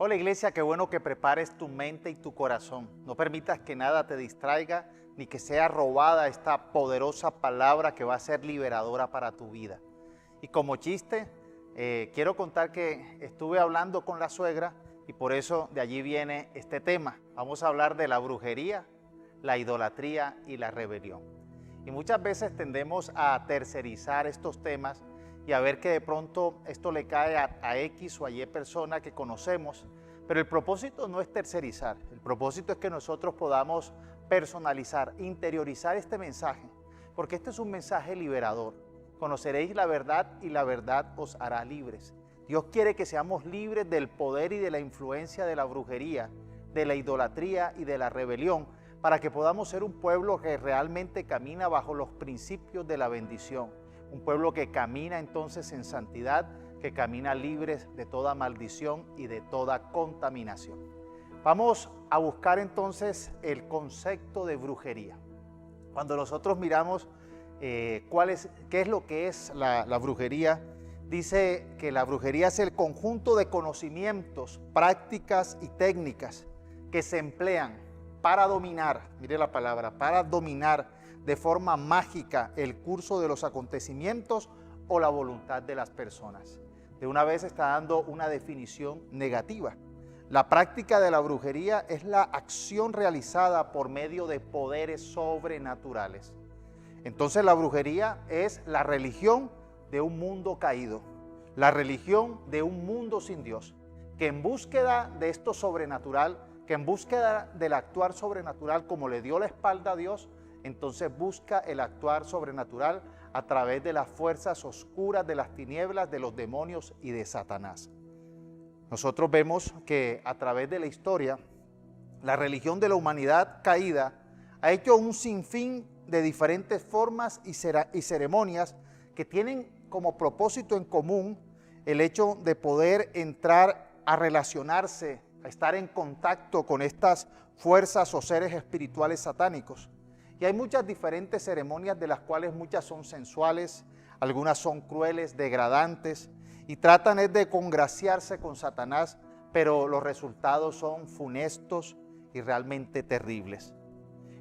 Hola iglesia, qué bueno que prepares tu mente y tu corazón. No permitas que nada te distraiga ni que sea robada esta poderosa palabra que va a ser liberadora para tu vida. Y como chiste, quiero contar que estuve hablando con la suegra y por eso de allí viene este tema. Vamos a hablar de la brujería, la idolatría y la rebelión. Y muchas veces tendemos a tercerizar estos temas y a ver que de pronto esto le cae a X o a Y persona que conocemos, pero el propósito no es tercerizar, el propósito es que nosotros podamos personalizar, interiorizar este mensaje, porque este es un mensaje liberador. Conoceréis la verdad y la verdad os hará libres. Dios quiere que seamos libres del poder y de la influencia de la brujería, de la idolatría y de la rebelión, para que podamos ser un pueblo que realmente camina bajo los principios de la bendición. Un pueblo que camina entonces en santidad, que camina libres de toda maldición y de toda contaminación. Vamos a buscar entonces el concepto de brujería. Cuando nosotros miramos qué es lo que es la brujería, dice que la brujería es el conjunto de conocimientos, prácticas y técnicas que se emplean para dominar, mire la palabra, para dominar de forma mágica el curso de los acontecimientos o la voluntad de las personas. De una vez está dando una definición negativa. La práctica de la brujería es la acción realizada por medio de poderes sobrenaturales. Entonces la brujería es la religión de un mundo caído, la religión de un mundo sin Dios, que en búsqueda de esto sobrenatural, que en búsqueda del actuar sobrenatural como le dio la espalda a Dios, entonces busca el actuar sobrenatural a través de las fuerzas oscuras de las tinieblas, de los demonios y de Satanás. Nosotros vemos que a través de la historia, la religión de la humanidad caída ha hecho un sinfín de diferentes formas y ceremonias que tienen como propósito en común el hecho de poder entrar a relacionarse, a estar en contacto con estas fuerzas o seres espirituales satánicos. Y hay muchas diferentes ceremonias, de las cuales muchas son sensuales, algunas son crueles, degradantes, y tratan de congraciarse con Satanás, pero los resultados son funestos y realmente terribles.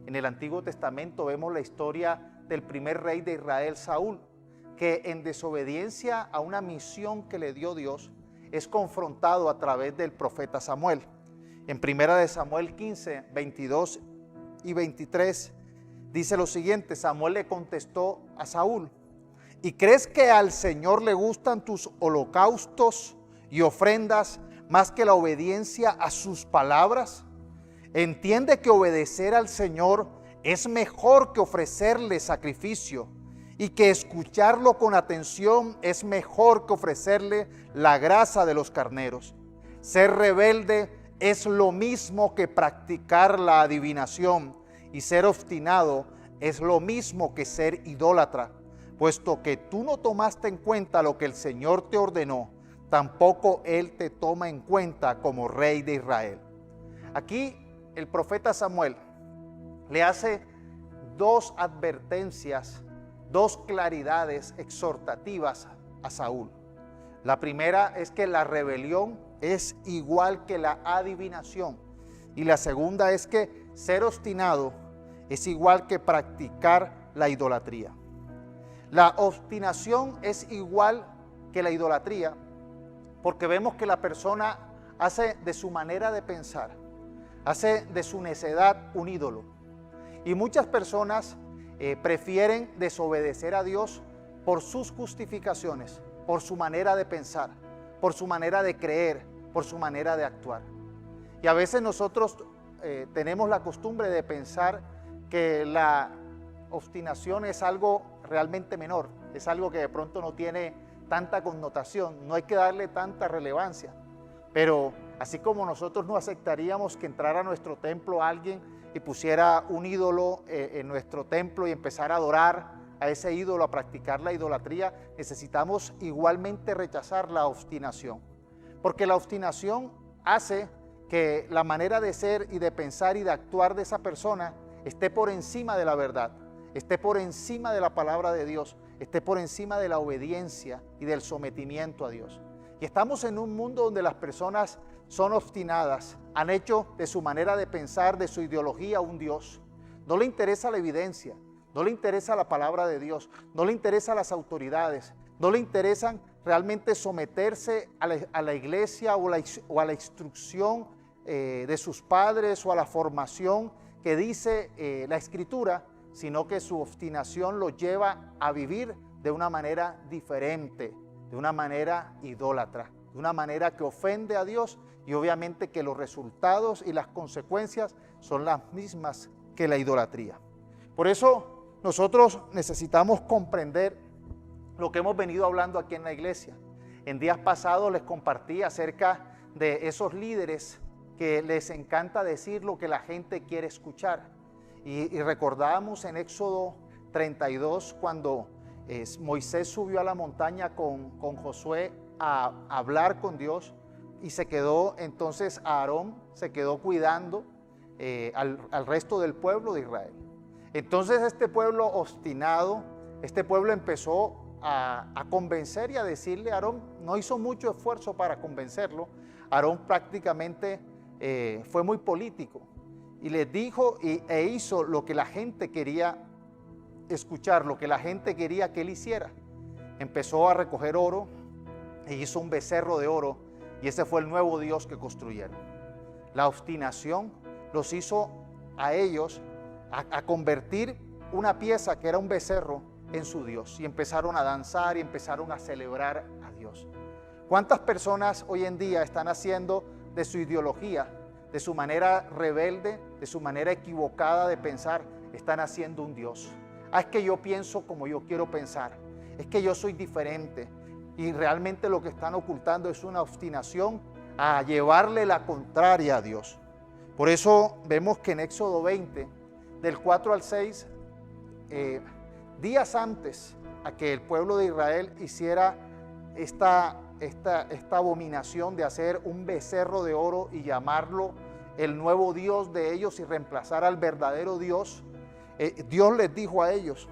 En el Antiguo Testamento vemos la historia del primer rey de Israel, Saúl, que en desobediencia a una misión que le dio Dios, es confrontado a través del profeta Samuel. En 1 Samuel 15, 22 y 23, dice lo siguiente: Samuel le contestó a Saúl: ¿y crees que al Señor le gustan tus holocaustos y ofrendas más que la obediencia a sus palabras? Entiende que obedecer al Señor es mejor que ofrecerle sacrificio, y que escucharlo con atención es mejor que ofrecerle la grasa de los carneros. Ser rebelde es lo mismo que practicar la adivinación, y ser obstinado es lo mismo que ser idólatra, puesto que tú no tomaste en cuenta lo que el Señor te ordenó, tampoco Él te toma en cuenta como rey de Israel. Aquí el profeta Samuel le hace dos advertencias, dos claridades exhortativas a Saúl. La primera es que la rebelión es igual que la adivinación, y la segunda es que ser obstinado es igual que practicar la idolatría. La obstinación es igual que la idolatría porque vemos que la persona hace de su manera de pensar, hace de su necedad un ídolo. Y muchas personas prefieren desobedecer a Dios por sus justificaciones, por su manera de pensar, por su manera de creer, por su manera de actuar. Y a veces nosotros tenemos la costumbre de pensar que la obstinación es algo realmente menor, es algo que de pronto no tiene tanta connotación, no hay que darle tanta relevancia. Pero así como nosotros no aceptaríamos que entrara a nuestro templo alguien y pusiera un ídolo en nuestro templo y empezara a adorar a ese ídolo, a practicar la idolatría, necesitamos igualmente rechazar la obstinación. Porque la obstinación hace que la manera de ser y de pensar y de actuar de esa persona esté por encima de la verdad, esté por encima de la palabra de Dios, esté por encima de la obediencia y del sometimiento a Dios. Y estamos en un mundo donde las personas son obstinadas, han hecho de su manera de pensar, de su ideología, un Dios. No le interesa la evidencia, no le interesa la palabra de Dios, no le interesa las autoridades, no le interesan realmente someterse a la iglesia o a la instrucción de sus padres o a la formación que dice la Escritura, sino que su obstinación los lleva a vivir de una manera diferente, de una manera idólatra, de una manera que ofende a Dios, y obviamente que los resultados y las consecuencias son las mismas que la idolatría. Por eso nosotros necesitamos comprender lo que hemos venido hablando aquí en la iglesia. En días pasados les compartí acerca de esos líderes que les encanta decir lo que la gente quiere escuchar. Y recordábamos en Éxodo 32 cuando Moisés subió a la montaña con Josué a hablar con Dios, y se quedó entonces Aarón, se quedó cuidando al resto del pueblo de Israel. Entonces este pueblo obstinado, este pueblo empezó a convencer y a decirle a Aarón, no hizo mucho esfuerzo para convencerlo. Aarón prácticamente fue muy político y les dijo e hizo lo que la gente quería escuchar, lo que la gente quería que él hiciera. Empezó a recoger oro e hizo un becerro de oro, y ese fue el nuevo Dios que construyeron. La obstinación los hizo a ellos a convertir una pieza que era un becerro en su Dios, y empezaron a danzar y empezaron a celebrar a Dios. ¿Cuántas personas hoy en día están haciendo de su ideología, de su manera rebelde, de su manera equivocada de pensar, están haciendo un Dios? Es que yo pienso como yo quiero pensar, es que yo soy diferente, y realmente lo que están ocultando es una obstinación a llevarle la contraria a Dios. Por eso vemos que en Éxodo 20, del 4 al 6, días antes a que el pueblo de Israel hiciera esta abominación de hacer un becerro de oro y llamarlo el nuevo Dios de ellos y reemplazar al verdadero Dios, Dios les dijo a ellos,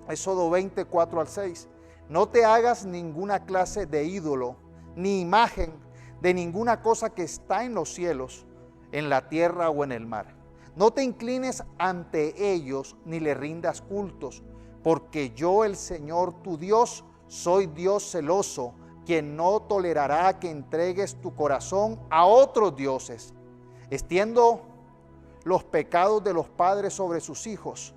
Éxodo 20, 4 al 6, no te hagas ninguna clase de ídolo, ni imagen de ninguna cosa que está en los cielos, en la tierra o en el mar. No te inclines ante ellos, ni le rindas cultos, porque yo, el Señor tu Dios, soy Dios celoso, quien no tolerará que entregues tu corazón a otros dioses. Extiendo los pecados de los padres sobre sus hijos.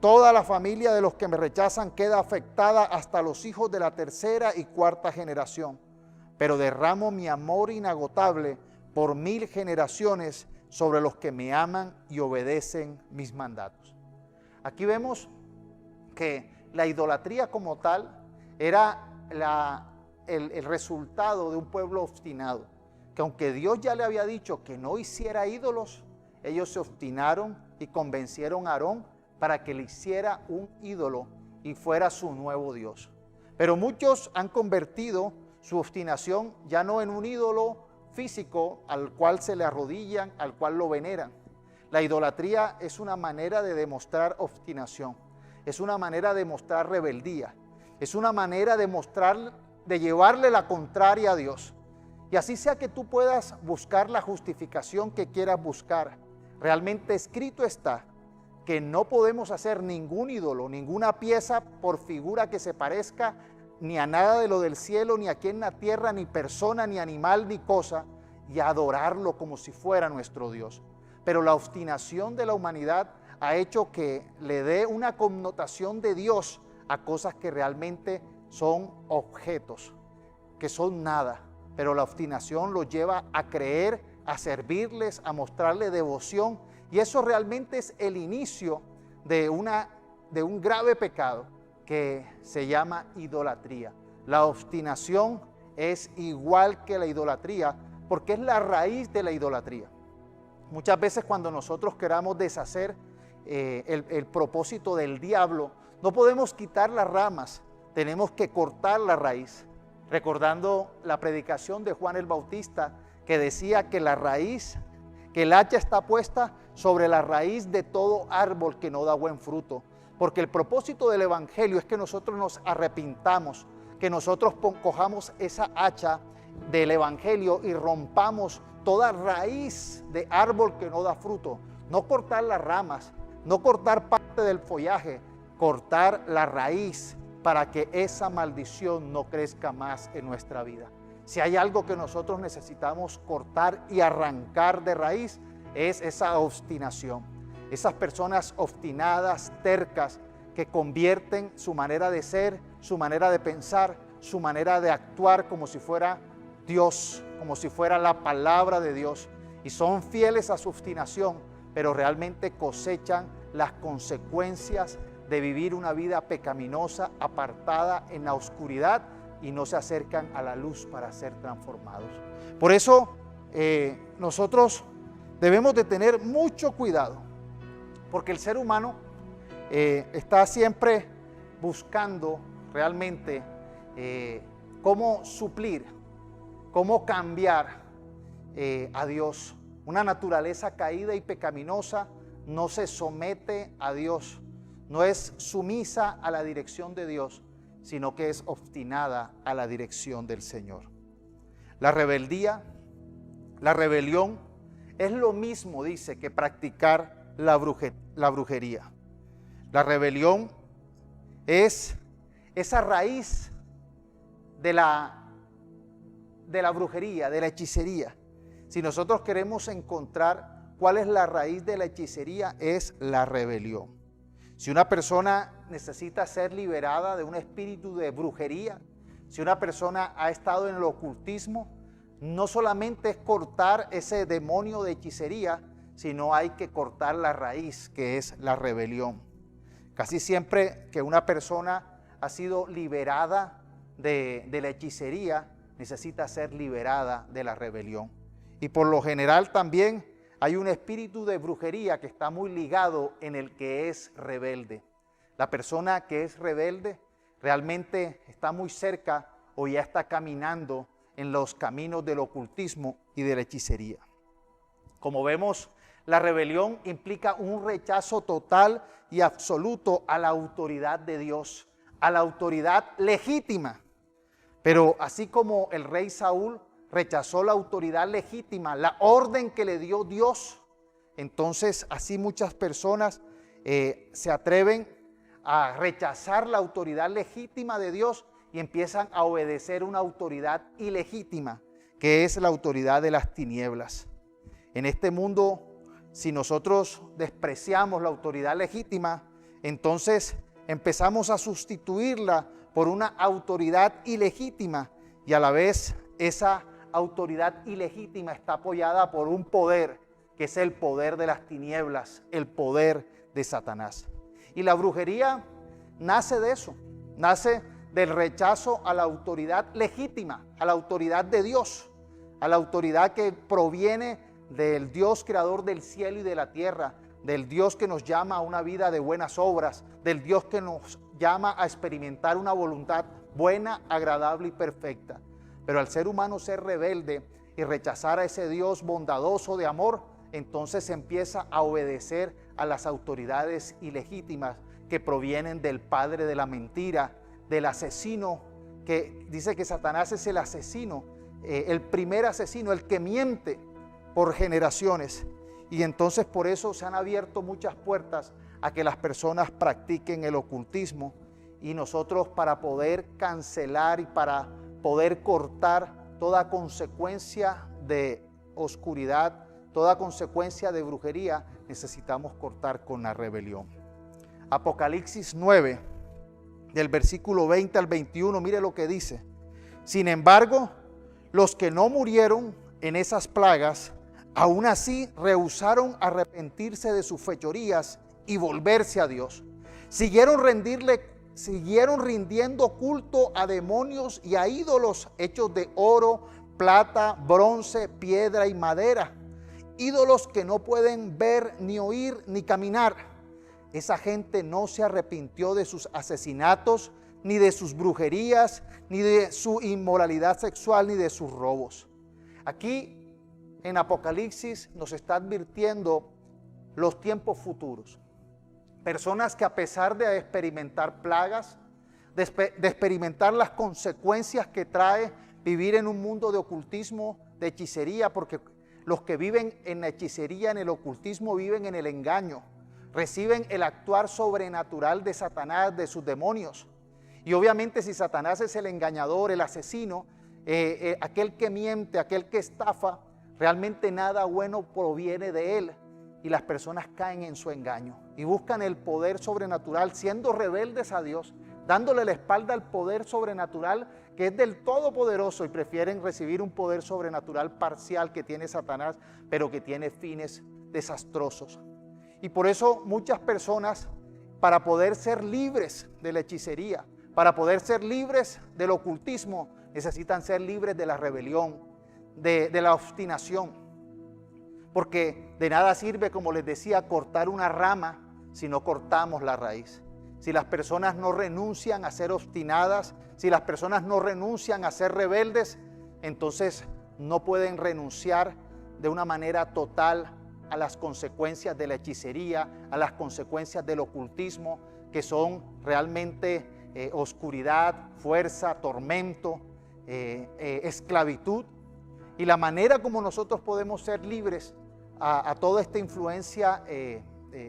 Toda la familia de los que me rechazan queda afectada hasta los hijos de la tercera y cuarta generación. Pero derramo mi amor inagotable por 1000 generaciones sobre los que me aman y obedecen mis mandatos. Aquí vemos que la idolatría como tal era el resultado de un pueblo obstinado, que aunque Dios ya le había dicho que no hiciera ídolos, ellos se obstinaron y convencieron a Aarón para que le hiciera un ídolo y fuera su nuevo Dios. Pero muchos han convertido su obstinación ya no en un ídolo físico al cual se le arrodillan, al cual lo veneran. La idolatría es una manera de demostrar obstinación, es una manera de mostrar rebeldía, es una manera de mostrar, de llevarle la contraria a Dios. Y así sea que tú puedas buscar la justificación que quieras buscar, realmente escrito está que no podemos hacer ningún ídolo, ninguna pieza por figura que se parezca ni a nada de lo del cielo, ni aquí en la tierra, ni persona, ni animal, ni cosa, y adorarlo como si fuera nuestro Dios. Pero la obstinación de la humanidad ha hecho que le dé una connotación de Dios a cosas que realmente son objetos, que son nada. Pero la obstinación los lleva a creer, a servirles, a mostrarle devoción, y eso realmente es el inicio de un grave pecado que se llama idolatría. La obstinación es igual que la idolatría porque es la raíz de la idolatría. Muchas veces cuando nosotros queramos deshacer el propósito del diablo, no podemos quitar las ramas, tenemos que cortar la raíz. Recordando la predicación de Juan el Bautista que decía que la raíz, que el hacha está puesta sobre la raíz de todo árbol que no da buen fruto. Porque el propósito del evangelio es que nosotros nos arrepintamos, que nosotros cojamos esa hacha del Evangelio y rompamos toda raíz de árbol que no da fruto. No cortar las ramas, no cortar parte del follaje, cortar la raíz para que esa maldición no crezca más en nuestra vida. Si hay algo que nosotros necesitamos cortar y arrancar de raíz, es esa obstinación. Esas personas obstinadas, tercas, que convierten su manera de ser, su manera de pensar, su manera de actuar como si fuera Dios, como si fuera la palabra de Dios. Y son fieles a su obstinación, pero realmente cosechan las consecuencias de vivir una vida pecaminosa, apartada en la oscuridad, y no se acercan a la luz para ser transformados. Por eso nosotros debemos de tener mucho cuidado, porque el ser humano está siempre buscando realmente cómo suplir, cómo cambiar a Dios. Una naturaleza caída y pecaminosa no se somete a Dios, no es sumisa a la dirección de Dios, sino que es obstinada a la dirección del Señor. La rebeldía, la rebelión, es lo mismo, dice, que practicar la brujería. La rebelión es esa raíz de la brujería, de la hechicería. Si nosotros queremos encontrar cuál es la raíz de la hechicería, es la rebelión. Si una persona necesita ser liberada de un espíritu de brujería, si una persona ha estado en el ocultismo, no solamente es cortar ese demonio de hechicería, sino hay que cortar la raíz, que es la rebelión. Casi siempre que una persona ha sido liberada de la hechicería, necesita ser liberada de la rebelión. Y por lo general también hay un espíritu de brujería que está muy ligado en el que es rebelde. La persona que es rebelde realmente está muy cerca o ya está caminando en los caminos del ocultismo y de la hechicería. Como vemos, la rebelión implica un rechazo total y absoluto a la autoridad de Dios, a la autoridad legítima. Pero así como el rey Saúl rechazó la autoridad legítima, la orden que le dio Dios, entonces así muchas personas se atreven a rechazar la autoridad legítima de Dios y empiezan a obedecer una autoridad ilegítima, que es la autoridad de las tinieblas. En este mundo, si nosotros despreciamos la autoridad legítima, entonces empezamos a sustituirla por una autoridad ilegítima, y a la vez esa autoridad ilegítima está apoyada por un poder, que es el poder de las tinieblas, el poder de Satanás. Y la brujería nace de eso, nace del rechazo a la autoridad legítima, a la autoridad de Dios, a la autoridad que proviene del Dios creador del cielo y de la tierra, del Dios que nos llama a una vida de buenas obras, del Dios que nos llama a experimentar una voluntad buena, agradable y perfecta. Pero al ser humano ser rebelde y rechazar a ese Dios bondadoso de amor, entonces empieza a obedecer a las autoridades ilegítimas que provienen del padre de la mentira, del asesino, que dice que Satanás es el asesino, el primer asesino, el que miente por generaciones. Y entonces por eso se han abierto muchas puertas a que las personas practiquen el ocultismo, y nosotros, para poder cancelar y para poder cortar toda consecuencia de oscuridad, toda consecuencia de brujería, necesitamos cortar con la rebelión. Apocalipsis 9, del versículo 20 al 21, mire lo que dice. Sin embargo, los que no murieron en esas plagas, aún así rehusaron arrepentirse de sus fechorías y volverse a Dios. Siguieron rindiendo culto a demonios y a ídolos hechos de oro, plata, bronce, piedra y madera. Ídolos que no pueden ver, ni oír, ni caminar. Esa gente no se arrepintió de sus asesinatos, ni de sus brujerías, ni de su inmoralidad sexual, ni de sus robos. Aquí en Apocalipsis nos está advirtiendo los tiempos futuros. Personas que, a pesar de experimentar plagas, de experimentar las consecuencias que trae vivir en un mundo de ocultismo, de hechicería, porque los que viven en la hechicería, en el ocultismo, viven en el engaño. Reciben el actuar sobrenatural de Satanás, de sus demonios. Y obviamente si Satanás es el engañador, el asesino, aquel que miente, aquel que estafa, realmente nada bueno proviene de él. Y las personas caen en su engaño y buscan el poder sobrenatural, siendo rebeldes a Dios, dándole la espalda al poder sobrenatural que es del Todopoderoso, y prefieren recibir un poder sobrenatural parcial que tiene Satanás, pero que tiene fines desastrosos. Y por eso muchas personas, para poder ser libres de la hechicería, para poder ser libres del ocultismo, necesitan ser libres de la rebelión, de la obstinación. Porque de nada sirve, como les decía, cortar una rama si no cortamos la raíz. Si las personas no renuncian a ser obstinadas, si las personas no renuncian a ser rebeldes, entonces no pueden renunciar de una manera total a las consecuencias de la hechicería, a las consecuencias del ocultismo, que son realmente oscuridad, fuerza, tormento, esclavitud. Y la manera como nosotros podemos ser libres a toda esta influencia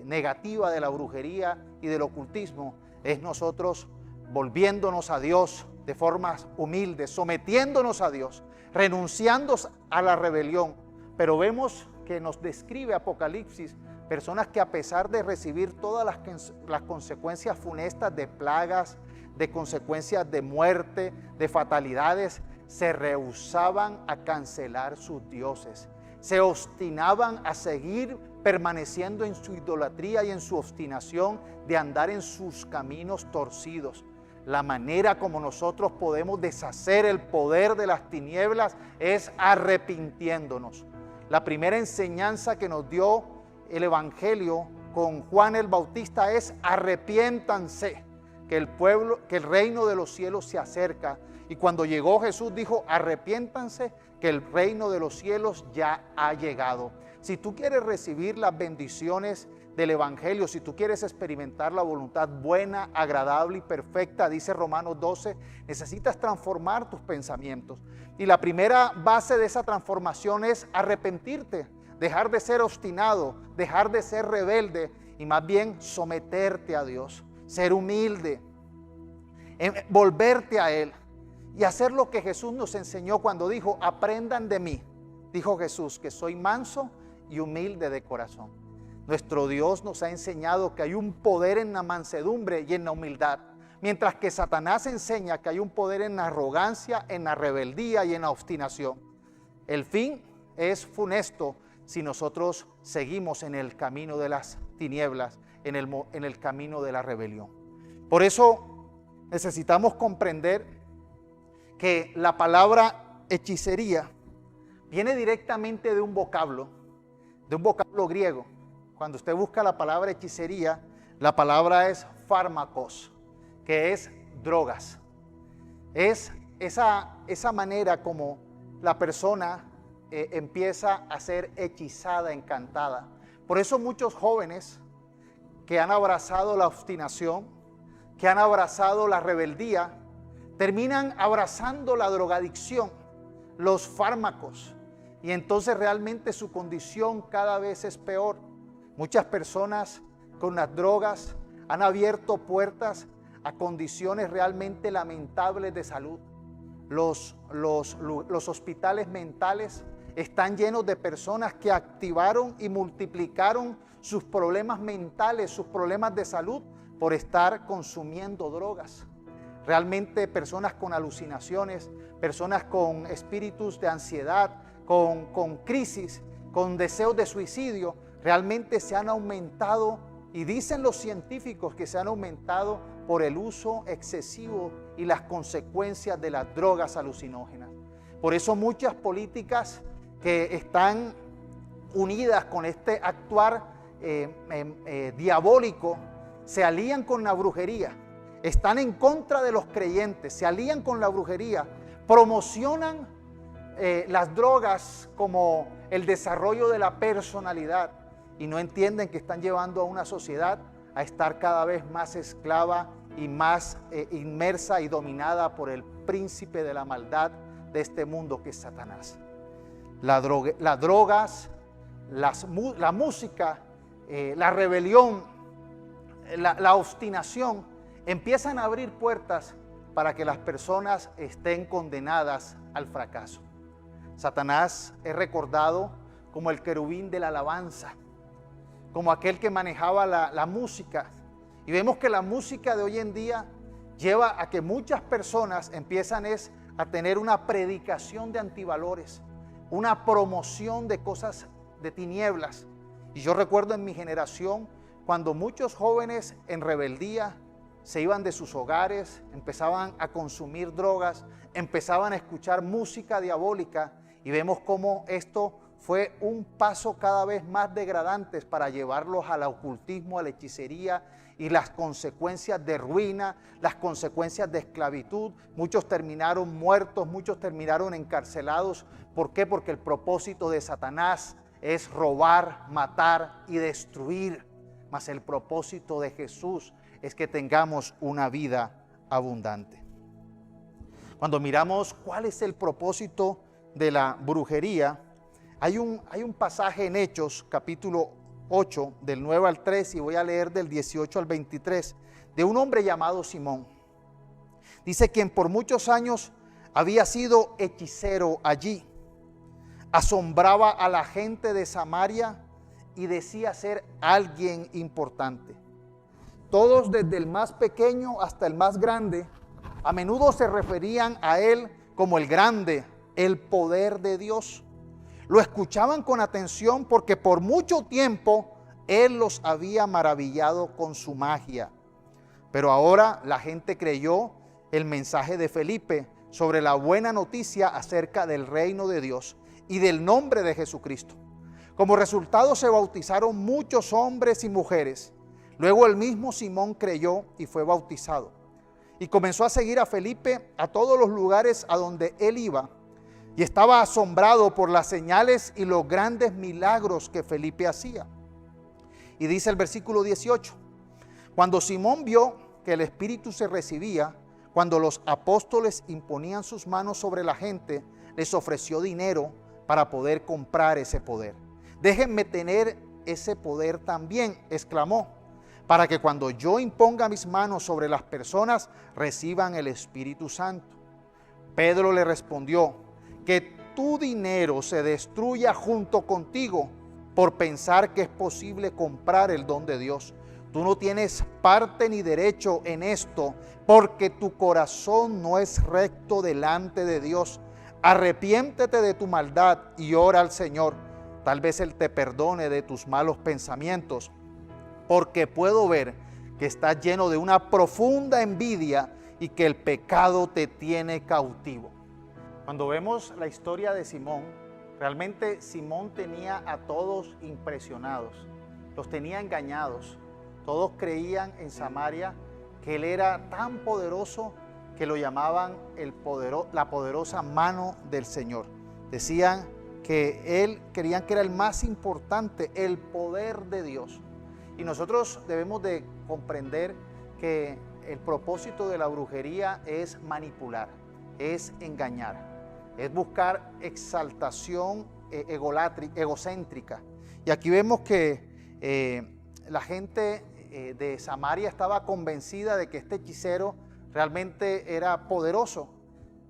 negativa de la brujería y del ocultismo es nosotros volviéndonos a Dios de formas humildes, sometiéndonos a Dios, renunciando a la rebelión. Pero vemos que nos describe Apocalipsis personas que, a pesar de recibir todas las consecuencias funestas de plagas, de consecuencias de muerte, de fatalidades, se rehusaban a cancelar sus dioses. Se obstinaban a seguir permaneciendo en su idolatría y en su obstinación de andar en sus caminos torcidos. La manera como nosotros podemos deshacer el poder de las tinieblas es arrepintiéndonos. La primera enseñanza que nos dio el Evangelio con Juan el Bautista es: arrepiéntanse, que el reino de los cielos se acerca. Y cuando llegó Jesús dijo: arrepiéntanse, que el reino de los cielos ya ha llegado. Si tú quieres recibir las bendiciones del Evangelio, si tú quieres experimentar la voluntad buena, agradable y perfecta, dice Romanos 12, necesitas transformar tus pensamientos. Y la primera base de esa transformación es arrepentirte, dejar de ser obstinado, dejar de ser rebelde y más bien someterte a Dios, ser humilde, volverte a Él. Y hacer lo que Jesús nos enseñó cuando dijo: aprendan de mí, dijo Jesús, que soy manso y humilde de corazón. Nuestro Dios nos ha enseñado que hay un poder en la mansedumbre y en la humildad, mientras que Satanás enseña que hay un poder en la arrogancia, en la rebeldía y en la obstinación. El fin es funesto si nosotros seguimos en el camino de las tinieblas, en el camino de la rebelión. Por eso necesitamos comprender que la palabra hechicería viene directamente de un vocablo griego. Cuando usted busca la palabra hechicería, la palabra es fármacos, que es drogas. Es esa manera como la persona empieza a ser hechizada, encantada. Por eso muchos jóvenes que han abrazado la obstinación, que han abrazado la rebeldía, terminan abrazando la drogadicción, los fármacos, y entonces realmente su condición cada vez es peor. Muchas personas con las drogas han abierto puertas a condiciones realmente lamentables de salud. Los hospitales mentales están llenos de personas que activaron y multiplicaron sus problemas mentales, sus problemas de salud, por estar consumiendo drogas. Realmente personas con alucinaciones, personas con espíritus de ansiedad, con crisis, con deseos de suicidio, realmente se han aumentado, y dicen los científicos que se han aumentado por el uso excesivo y las consecuencias de las drogas alucinógenas. Por eso muchas políticas que están unidas con este actuar diabólico se alían con la brujería. Están en contra de los creyentes, se alían con la brujería, promocionan las drogas como el desarrollo de la personalidad, y no entienden que están llevando a una sociedad a estar cada vez más esclava y más inmersa y dominada por el príncipe de la maldad, de este mundo que es Satanás. Las drogas, la música, la rebelión, la obstinación empiezan a abrir puertas para que las personas estén condenadas al fracaso. Satanás es recordado como el querubín de la alabanza, como aquel que manejaba la música. Y vemos que la música de hoy en día lleva a que muchas personas empiezan a tener una predicación de antivalores, una promoción de cosas de tinieblas. Y yo recuerdo en mi generación cuando muchos jóvenes en rebeldía se iban de sus hogares, empezaban a consumir drogas, empezaban a escuchar música diabólica, y vemos cómo esto fue un paso cada vez más degradante para llevarlos al ocultismo, a la hechicería, y las consecuencias de ruina, las consecuencias de esclavitud. Muchos terminaron muertos, muchos terminaron encarcelados. ¿Por qué? Porque el propósito de Satanás es robar, matar y destruir. Mas el propósito de Jesús es que tengamos una vida abundante. Cuando miramos cuál es el propósito de la brujería, hay un pasaje en Hechos, capítulo 8, del 9 al 3, y voy a leer del 18 al 23, de un hombre llamado Simón. Dice: quien por muchos años había sido hechicero allí, asombraba a la gente de Samaria y decía ser alguien importante. Todos, desde el más pequeño hasta el más grande, a menudo se referían a él como el grande, el poder de Dios. Lo escuchaban con atención porque por mucho tiempo él los había maravillado con su magia. Pero ahora la gente creyó el mensaje de Felipe sobre la buena noticia acerca del reino de Dios y del nombre de Jesucristo. Como resultado se bautizaron muchos hombres y mujeres. Luego el mismo Simón creyó y fue bautizado. Y comenzó a seguir a Felipe a todos los lugares a donde él iba. Y estaba asombrado por las señales y los grandes milagros que Felipe hacía. Y dice el versículo 18: cuando Simón vio que el Espíritu se recibía, cuando los apóstoles imponían sus manos sobre la gente, les ofreció dinero para poder comprar ese poder. Déjenme tener ese poder también, exclamó, para que cuando yo imponga mis manos sobre las personas, reciban el Espíritu Santo. Pedro le respondió: que tu dinero se destruya junto contigo por pensar que es posible comprar el don de Dios. Tú no tienes parte ni derecho en esto, porque tu corazón no es recto delante de Dios. Arrepiéntete de tu maldad y ora al Señor. Tal vez Él te perdone de tus malos pensamientos, porque puedo ver que estás lleno de una profunda envidia y que el pecado te tiene cautivo. Cuando vemos la historia de Simón, realmente Simón tenía a todos impresionados, los tenía engañados. Todos creían en Samaria que él era tan poderoso que lo llamaban la poderosa mano del Señor. Decían que creían que era el más importante, el poder de Dios. Y nosotros debemos de comprender que el propósito de la brujería es manipular, es engañar, es buscar exaltación egocéntrica. Y aquí vemos que la gente de Samaria estaba convencida de que este hechicero realmente era poderoso.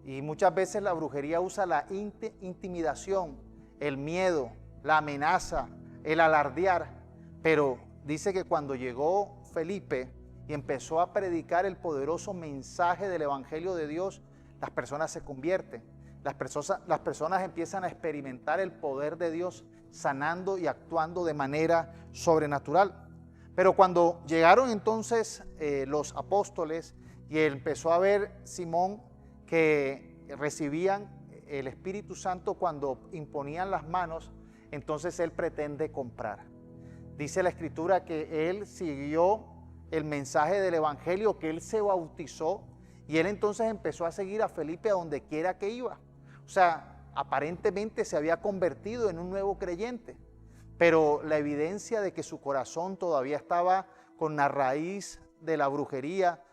Y muchas veces la brujería usa la intimidación, el miedo, la amenaza, el alardear. Pero dice que cuando llegó Felipe y empezó a predicar el poderoso mensaje del Evangelio de Dios, las personas se convierten. Las personas empiezan a experimentar el poder de Dios sanando y actuando de manera sobrenatural. Pero cuando llegaron entonces los apóstoles y empezó a ver Simón que recibían el Espíritu Santo cuando imponían las manos, entonces él pretende comprar. Dice la Escritura que él siguió el mensaje del Evangelio, que él se bautizó y él entonces empezó a seguir a Felipe a donde quiera que iba. O sea, aparentemente se había convertido en un nuevo creyente, pero la evidencia de que su corazón todavía estaba con la raíz de la brujería,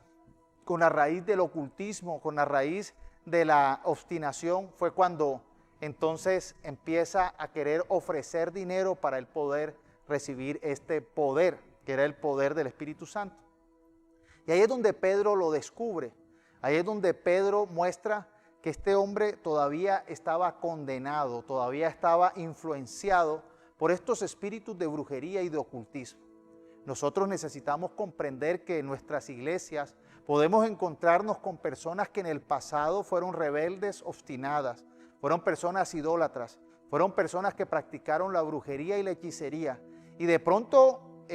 con la raíz del ocultismo, con la raíz de la obstinación fue cuando entonces empieza a querer ofrecer dinero para él poder recibir este poder, que era el poder del Espíritu Santo. Y ahí es donde Pedro lo descubre, ahí es donde Pedro muestra que este hombre todavía estaba condenado, todavía estaba influenciado por estos espíritus de brujería y de ocultismo. Nosotros necesitamos comprender que en nuestras iglesias podemos encontrarnos con personas que en el pasado fueron rebeldes, obstinadas, fueron personas idólatras, fueron personas que practicaron la brujería y la hechicería y de pronto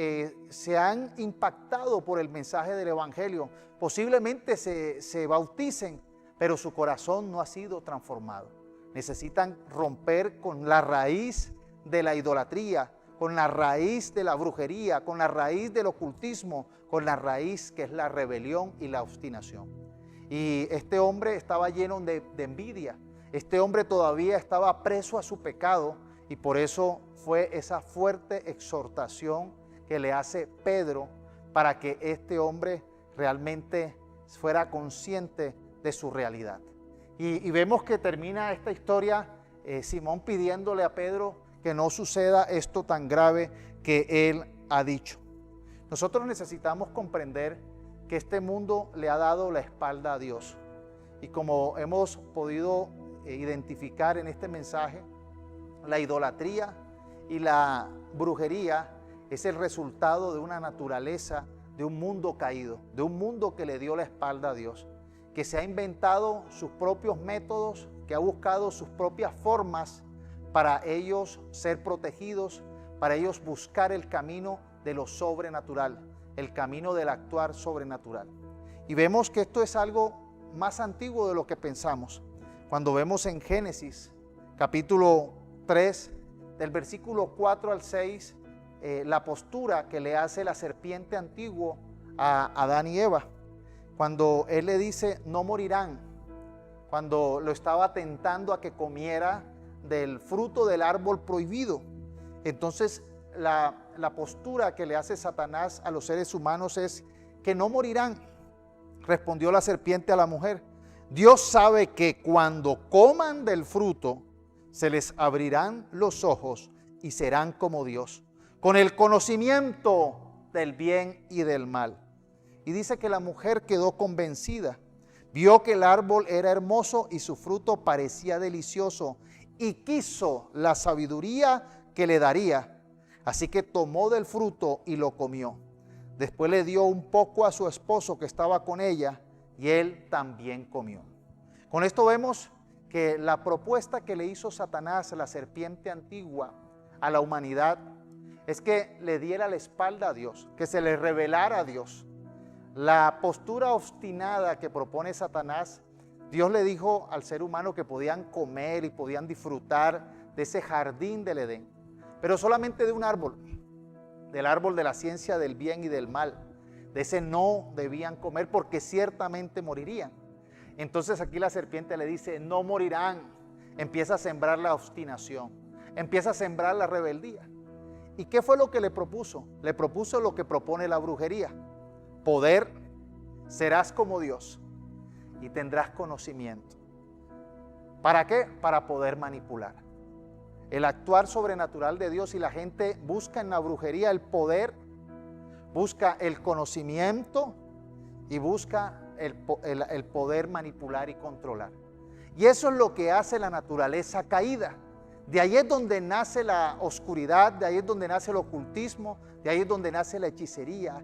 se han impactado por el mensaje del Evangelio. Posiblemente se bauticen, pero su corazón no ha sido transformado. Necesitan romper con la raíz de la idolatría, con la raíz de la brujería, con la raíz del ocultismo, con la raíz que es la rebelión y la obstinación. Y este hombre estaba lleno de envidia, este hombre todavía estaba preso a su pecado y por eso fue esa fuerte exhortación que le hace Pedro para que este hombre realmente fuera consciente de su realidad. Y vemos que termina esta historia Simón pidiéndole a Pedro que no suceda esto tan grave que él ha dicho. Nosotros necesitamos comprender que este mundo le ha dado la espalda a Dios. Y como hemos podido identificar en este mensaje, la idolatría y la brujería es el resultado de una naturaleza, de un mundo caído, de un mundo que le dio la espalda a Dios, que se ha inventado sus propios métodos, que ha buscado sus propias formas para ellos ser protegidos, para ellos buscar el camino de lo sobrenatural, el camino del actuar sobrenatural. Y vemos que esto es algo más antiguo de lo que pensamos. Cuando vemos en Génesis, capítulo 3, del versículo 4 al 6, la postura que le hace la serpiente antiguo a Adán y Eva. Cuando él le dice, no morirán, cuando lo estaba tentando a que comiera del fruto del árbol prohibido. Entonces la postura que le hace Satanás a los seres humanos es que no morirán. Respondió la serpiente a la mujer, Dios sabe que cuando coman del fruto se les abrirán los ojos y serán como Dios, con el conocimiento del bien y del mal. Y dice que la mujer quedó convencida, vio que el árbol era hermoso y su fruto parecía delicioso y quiso la sabiduría que le daría. Así que tomó del fruto y lo comió. Después le dio un poco a su esposo que estaba con ella y él también comió. Con esto vemos que la propuesta que le hizo Satanás, la serpiente antigua, a la humanidad, es que le diera la espalda a Dios, que se le revelara a Dios. La postura obstinada que propone Satanás, Dios le dijo al ser humano que podían comer y podían disfrutar de ese jardín del Edén, pero solamente de un árbol, del árbol de la ciencia del bien y del mal. De ese no debían comer porque ciertamente morirían. Entonces aquí la serpiente le dice, no morirán. Empieza a sembrar la obstinación, empieza a sembrar la rebeldía. ¿Y qué fue lo que le propuso? Le propuso lo que propone la brujería. Poder, serás como Dios y tendrás conocimiento. ¿Para qué? Para poder manipular. El actuar sobrenatural de Dios, y la gente busca en la brujería el poder, busca el conocimiento y busca el poder manipular y controlar. Y eso es lo que hace la naturaleza caída. De ahí es donde nace la oscuridad, de ahí es donde nace el ocultismo, de ahí es donde nace la hechicería.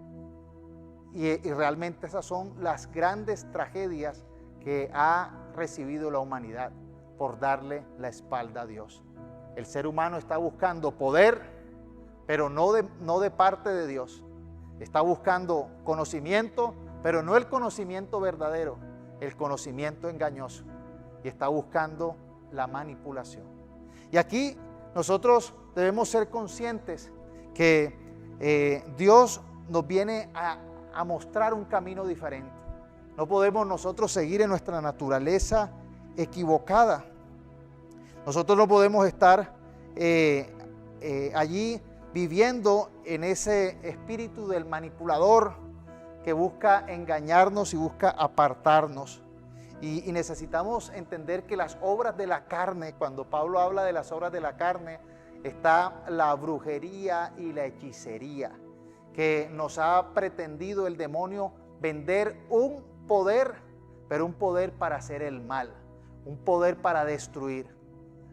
Y realmente esas son las grandes tragedias que ha recibido la humanidad por darle la espalda a Dios. El ser humano está buscando poder, pero no de parte de Dios. Está buscando conocimiento, pero no el conocimiento verdadero, el conocimiento engañoso. Y está buscando la manipulación. Y aquí nosotros debemos ser conscientes que Dios nos viene a mostrar un camino diferente. No podemos nosotros seguir en nuestra naturaleza equivocada. Nosotros no podemos estar allí viviendo en ese espíritu del manipulador que busca engañarnos y busca apartarnos. Y necesitamos entender que las obras de la carne, cuando Pablo habla de las obras de la carne, está la brujería y la hechicería, que nos ha pretendido el demonio vender un poder, pero un poder para hacer el mal, un poder para destruir.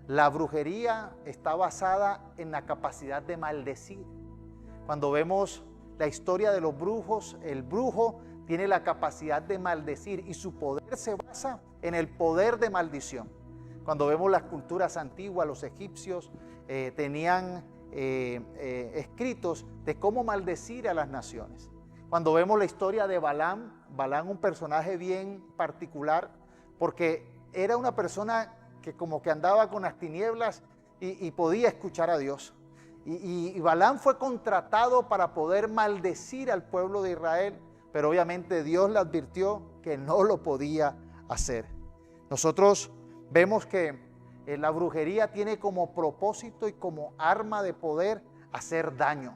La brujería está basada en la capacidad de maldecir. Cuando vemos la historia de los brujos, el brujo tiene la capacidad de maldecir y su poder se basa en el poder de maldición. Cuando vemos las culturas antiguas, los egipcios tenían escritos de cómo maldecir a las naciones. Cuando vemos la historia de Balaam, un personaje bien particular, porque era una persona que como que andaba con las tinieblas y podía escuchar a Dios. Y Balaam fue contratado para poder maldecir al pueblo de Israel, pero obviamente Dios le advirtió que no lo podía hacer. Nosotros vemos que la brujería tiene como propósito y como arma de poder hacer daño,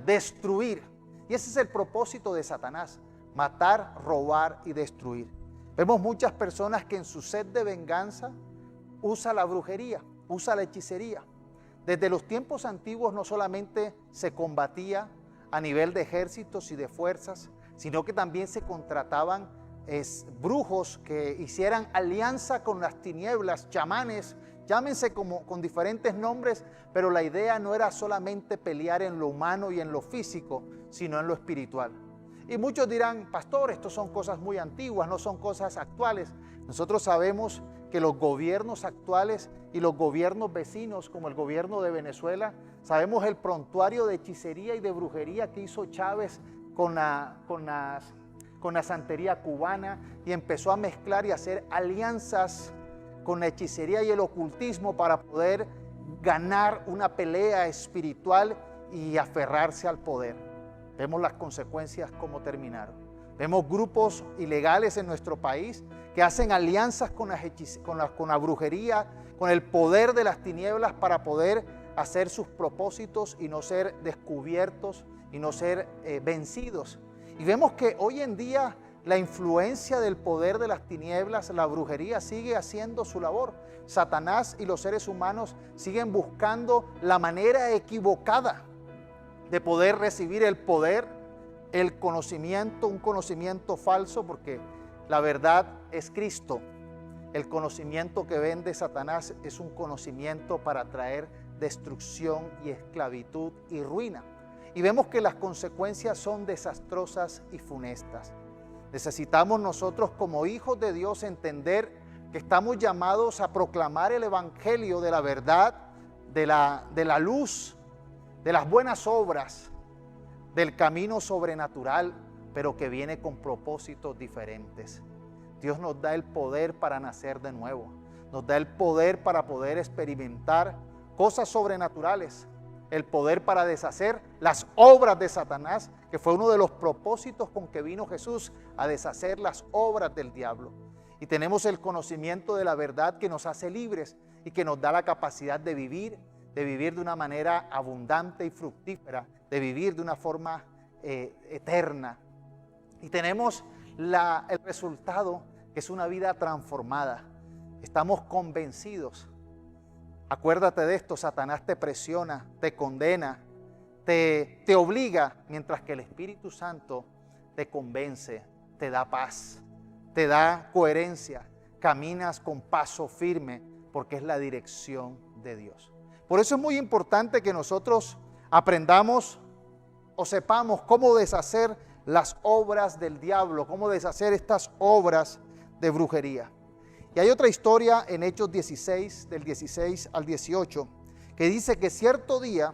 destruir. Y ese es el propósito de Satanás: matar, robar y destruir. Vemos muchas personas que en su sed de venganza usa la brujería, usa la hechicería. Desde los tiempos antiguos no solamente se combatía a nivel de ejércitos y de fuerzas, sino que también se contrataban brujos que hicieran alianza con las tinieblas, chamanes, llámense con diferentes nombres, pero la idea no era solamente pelear en lo humano y en lo físico, sino en lo espiritual. Y muchos dirán: pastor, estos son cosas muy antiguas, no son cosas actuales. Nosotros sabemos que los gobiernos actuales y los gobiernos vecinos, como el gobierno de Venezuela, sabemos el prontuario de hechicería y de brujería que hizo Chávez con la santería cubana, y empezó a mezclar y hacer alianzas con la hechicería y el ocultismo para poder ganar una pelea espiritual y aferrarse al poder. Vemos las consecuencias, cómo terminaron. Vemos grupos ilegales en nuestro país que hacen alianzas con la brujería, con el poder de las tinieblas para poder hacer sus propósitos y no ser descubiertos y no ser vencidos. Y vemos que hoy en día la influencia del poder de las tinieblas, la brujería, sigue haciendo su labor. Satanás y los seres humanos siguen buscando la manera equivocada de poder recibir el poder, el conocimiento, un conocimiento falso, porque la verdad es Cristo. El conocimiento que vende Satanás es un conocimiento para traer destrucción y esclavitud y ruina. Y vemos que las consecuencias son desastrosas y funestas. Necesitamos nosotros como hijos de Dios entender que estamos llamados a proclamar el evangelio de la verdad, de la luz, de las buenas obras, del camino sobrenatural, pero que viene con propósitos diferentes. Dios nos da el poder para nacer de nuevo, nos da el poder para poder experimentar cosas sobrenaturales, el poder para deshacer las obras de Satanás, que fue uno de los propósitos con que vino Jesús, a deshacer las obras del diablo. Y tenemos el conocimiento de la verdad que nos hace libres y que nos da la capacidad de vivir de una manera abundante y fructífera, de vivir de una forma eterna. Y tenemos el resultado, que es una vida transformada. Estamos convencidos. Acuérdate de esto: Satanás te presiona, te condena, te obliga, mientras que el Espíritu Santo te convence, te da paz, te da coherencia, caminas con paso firme, porque es la dirección de Dios. Por eso es muy importante que nosotros aprendamos o sepamos cómo deshacer las obras del diablo, cómo deshacer estas obras de brujería. Y hay otra historia en Hechos 16, del 16 al 18, que dice que cierto día,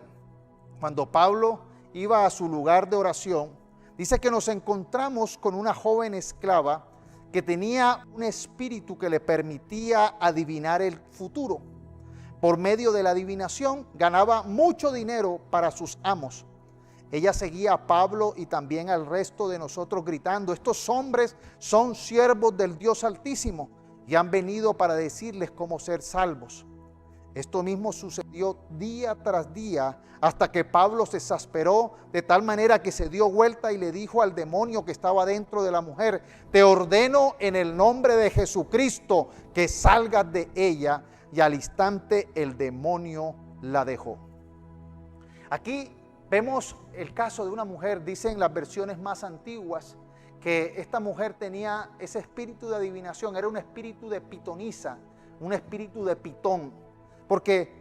cuando Pablo iba a su lugar de oración, dice que nos encontramos con una joven esclava que tenía un espíritu que le permitía adivinar el futuro. Por medio de la adivinación ganaba mucho dinero para sus amos. Ella seguía a Pablo y también al resto de nosotros gritando: estos hombres son siervos del Dios Altísimo y han venido para decirles cómo ser salvos. Esto mismo sucedió día tras día hasta que Pablo se exasperó de tal manera que se dio vuelta y le dijo al demonio que estaba dentro de la mujer: te ordeno en el nombre de Jesucristo que salgas de ella. Y al instante el demonio la dejó. Aquí vemos el caso de una mujer. Dicen las versiones más antiguas que esta mujer tenía ese espíritu de adivinación, era un espíritu de pitonisa, un espíritu de pitón, porque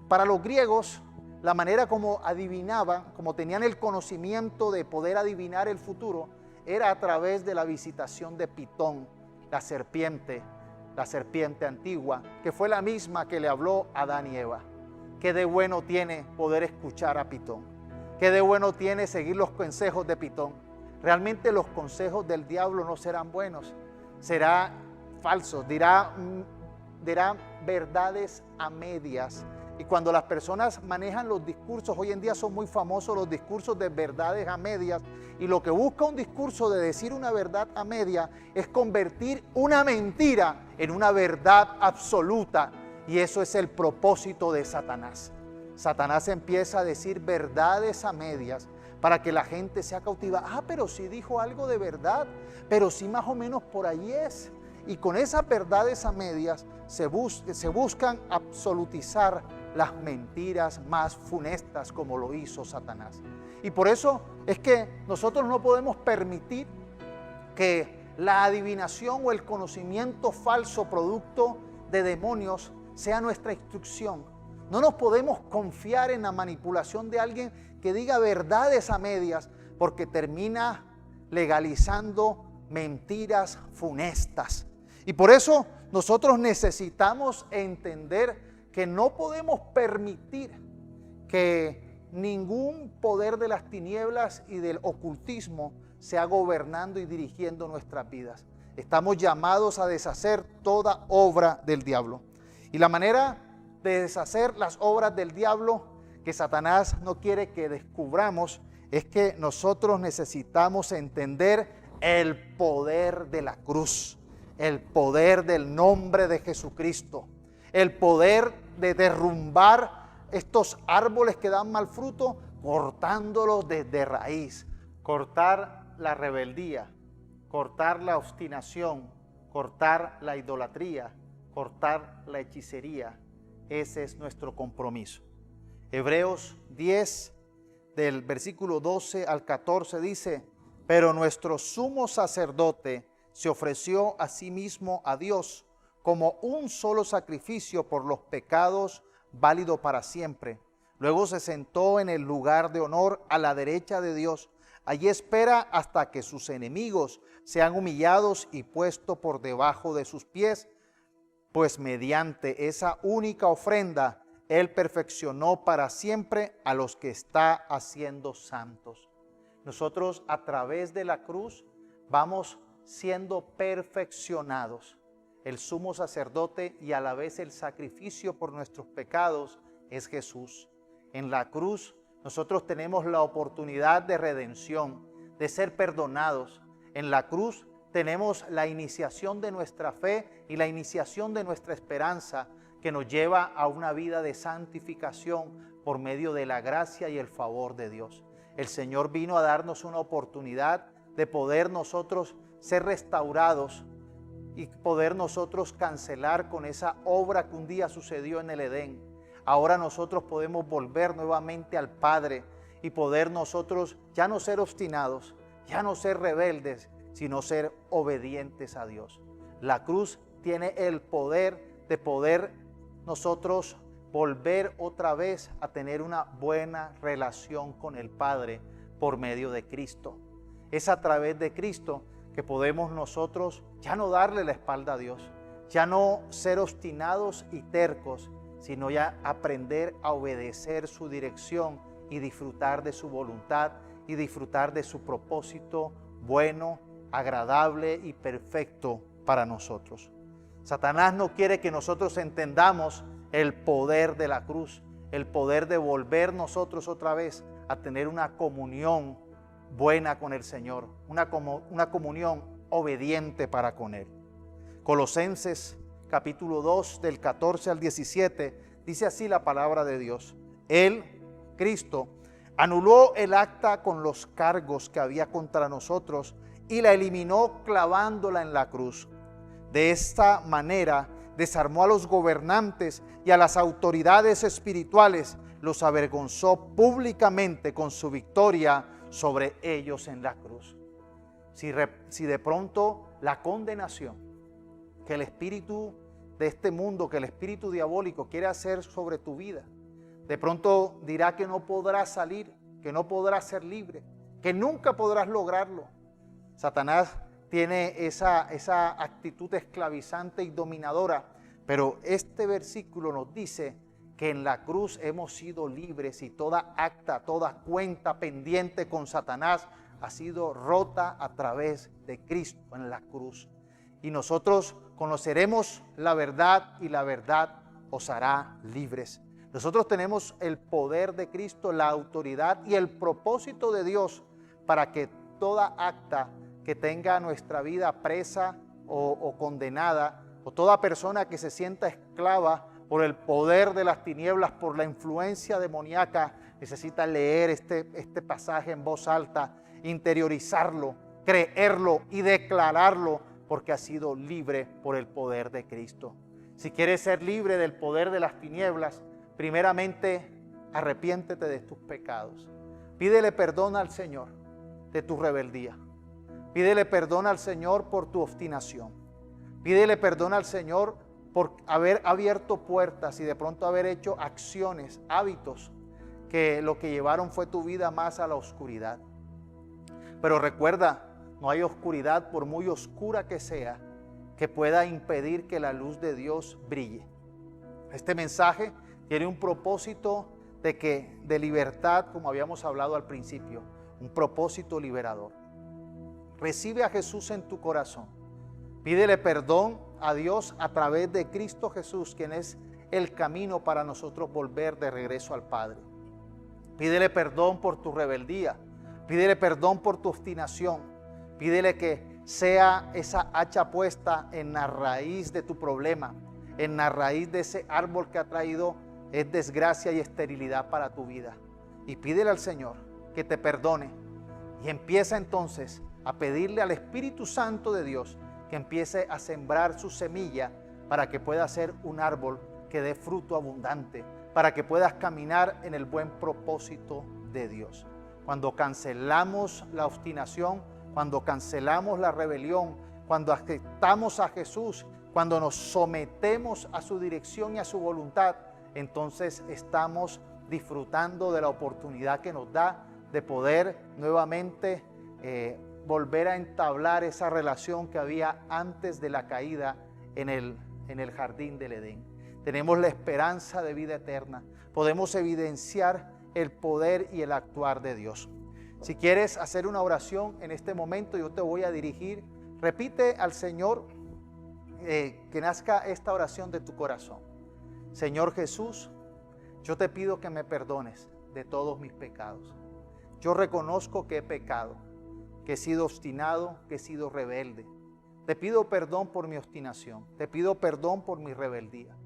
para los griegos la manera como adivinaban, como tenían el conocimiento de poder adivinar el futuro, era a través de la visitación de Pitón, la serpiente antigua, que fue la misma que le habló a Adán y Eva. ¿Qué de bueno tiene poder escuchar a Pitón? ¿Qué de bueno tiene seguir los consejos de Pitón? Realmente los consejos del diablo no serán buenos, serán falsos, dirá verdades a medias. Y cuando las personas manejan los discursos, hoy en día son muy famosos los discursos de verdades a medias, y lo que busca un discurso de decir una verdad a media es convertir una mentira en una verdad absoluta, y eso es el propósito de Satanás. Satanás empieza a decir verdades a medias para que la gente sea cautiva. Pero sí dijo algo de verdad, pero sí más o menos por ahí es. Y con esas verdades a medias se buscan absolutizar las mentiras más funestas, como lo hizo Satanás. Y por eso es que nosotros no podemos permitir que la adivinación o el conocimiento falso producto de demonios sea nuestra instrucción. No nos podemos confiar en la manipulación de alguien que diga verdades a medias, porque termina legalizando mentiras funestas. Y por eso nosotros necesitamos entender que no podemos permitir que ningún poder de las tinieblas y del ocultismo sea gobernando y dirigiendo nuestras vidas. Estamos llamados a deshacer toda obra del diablo. Y la manera de deshacer las obras del diablo que Satanás no quiere que descubramos es que nosotros necesitamos entender el poder de la cruz, el poder del nombre de Jesucristo, el poder de derrumbar estos árboles que dan mal fruto, cortándolos desde raíz, cortar la rebeldía, cortar la obstinación, cortar la idolatría, cortar la hechicería. Ese es nuestro compromiso. Hebreos 10, del versículo 12 al 14 dice: pero nuestro sumo sacerdote se ofreció a sí mismo a Dios como un solo sacrificio por los pecados, válido para siempre. Luego se sentó en el lugar de honor a la derecha de Dios. Allí espera hasta que sus enemigos sean humillados y puestos por debajo de sus pies, pues mediante esa única ofrenda Él perfeccionó para siempre a los que está haciendo santos. Nosotros a través de la cruz vamos siendo perfeccionados. El sumo sacerdote y a la vez el sacrificio por nuestros pecados es Jesús. En la cruz nosotros tenemos la oportunidad de redención, de ser perdonados. En la cruz tenemos la iniciación de nuestra fe y la iniciación de nuestra esperanza, que nos lleva a una vida de santificación por medio de la gracia y el favor de Dios. El Señor vino a darnos una oportunidad de poder nosotros ser restaurados y poder nosotros cancelar con esa obra que un día sucedió en el Edén. Ahora nosotros podemos volver nuevamente al Padre y poder nosotros ya no ser obstinados, ya no ser rebeldes, sino ser obedientes a Dios. La cruz tiene el poder de poder nosotros volver otra vez a tener una buena relación con el Padre por medio de Cristo. Es a través de Cristo que podemos nosotros ya no darle la espalda a Dios, ya no ser obstinados y tercos, sino ya aprender a obedecer su dirección y disfrutar de su voluntad y disfrutar de su propósito bueno, agradable y perfecto para nosotros. Satanás no quiere que nosotros entendamos el poder de la cruz, el poder de volver nosotros otra vez a tener una comunión buena con el Señor, una comunión obediente para con Él. Colosenses capítulo 2 del 14 al 17 Dice así la palabra de Dios. Él, Cristo, anuló el acta con los cargos que había contra nosotros y la eliminó clavándola en la cruz. De esta manera desarmó a los gobernantes y a las autoridades espirituales, los avergonzó públicamente con su victoria sobre ellos en la cruz. Si de pronto la condenación que el espíritu de este mundo, que el espíritu diabólico quiere hacer sobre tu vida, de pronto dirá que no podrás salir, que no podrás ser libre, que nunca podrás lograrlo. Satanás tiene esa actitud esclavizante y dominadora, pero este versículo nos dice que en la cruz hemos sido libres y toda acta, toda cuenta pendiente con Satanás ha sido rota a través de Cristo en la cruz. Y nosotros conoceremos la verdad y la verdad os hará libres. Nosotros tenemos el poder de Cristo, la autoridad y el propósito de Dios para que toda acta que tenga nuestra vida presa o condenada, o toda persona que se sienta esclava por el poder de las tinieblas, por la influencia demoníaca, necesita leer este pasaje en voz alta, interiorizarlo, creerlo y declararlo, porque ha sido libre por el poder de Cristo. Si quieres ser libre del poder de las tinieblas, primeramente arrepiéntete de tus pecados. Pídele perdón al Señor de tu rebeldía. Pídele perdón al Señor por tu obstinación. Pídele perdón al Señor por haber abierto puertas y de pronto haber hecho acciones, hábitos, que lo que llevaron fue tu vida más a la oscuridad. Pero recuerda, no hay oscuridad, por muy oscura que sea, que pueda impedir que la luz de Dios brille. Este mensaje tiene un propósito de libertad, como habíamos hablado al principio, un propósito liberador. Recibe a Jesús en tu corazón. Pídele perdón a Dios a través de Cristo Jesús, quien es el camino para nosotros volver de regreso al Padre. Pídele perdón por tu rebeldía. Pídele perdón por tu obstinación. Pídele que sea esa hacha puesta en la raíz de tu problema, en la raíz de ese árbol que ha traído es desgracia y esterilidad para tu vida. Y pídele al Señor que te perdone. Y empieza entonces a pedirle al Espíritu Santo de Dios que empiece a sembrar su semilla para que pueda ser un árbol que dé fruto abundante, para que puedas caminar en el buen propósito de Dios. Cuando cancelamos la obstinación, cuando cancelamos la rebelión, cuando aceptamos a Jesús, cuando nos sometemos a su dirección y a su voluntad, entonces estamos disfrutando de la oportunidad que nos da de poder nuevamente volver a entablar esa relación que había antes de la caída en el jardín del Edén. Tenemos la esperanza de vida eterna. Podemos evidenciar el poder y el actuar de Dios. Si quieres hacer una oración en este momento, yo te voy a dirigir. Repite al Señor que nazca esta oración de tu corazón. Señor Jesús, yo te pido que me perdones de todos mis pecados. Yo reconozco que he pecado, que he sido obstinado, que he sido rebelde. Te pido perdón por mi obstinación. Te pido perdón por mi rebeldía.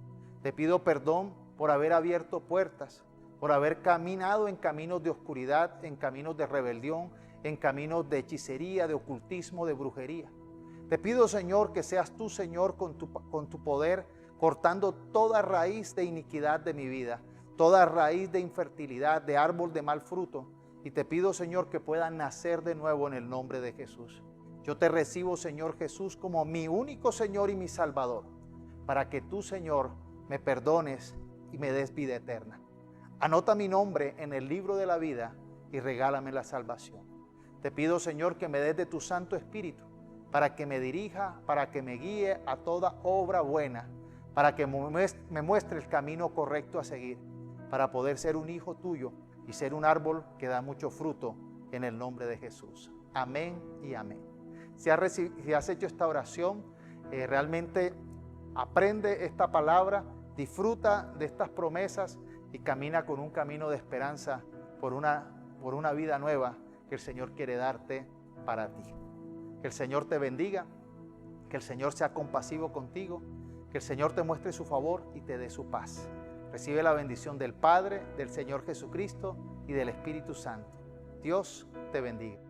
Te pido perdón por haber abierto puertas, por haber caminado en caminos de oscuridad, en caminos de rebelión, en caminos de hechicería, de ocultismo, de brujería. Te pido, Señor, que seas tú, Señor, con tu poder, cortando toda raíz de iniquidad de mi vida, toda raíz de infertilidad, de árbol de mal fruto. Y te pido, Señor, que puedan nacer de nuevo en el nombre de Jesús. Yo te recibo, Señor Jesús, como mi único Señor y mi Salvador, para que tú, Señor, me perdones y me des vida eterna. Anota mi nombre en el libro de la vida y regálame la salvación. Te pido, Señor, que me des de tu Santo Espíritu, para que me dirija, para que me guíe a toda obra buena, para que me muestre el camino correcto a seguir, para poder ser un hijo tuyo y ser un árbol que da mucho fruto en el nombre de Jesús. Amén y amén. Si has hecho esta oración, realmente aprende esta palabra, disfruta de estas promesas y camina con un camino de esperanza por una vida nueva que el Señor quiere darte para ti. Que el Señor te bendiga, que el Señor sea compasivo contigo, que el Señor te muestre su favor y te dé su paz. Recibe la bendición del Padre, del Señor Jesucristo y del Espíritu Santo. Dios te bendiga.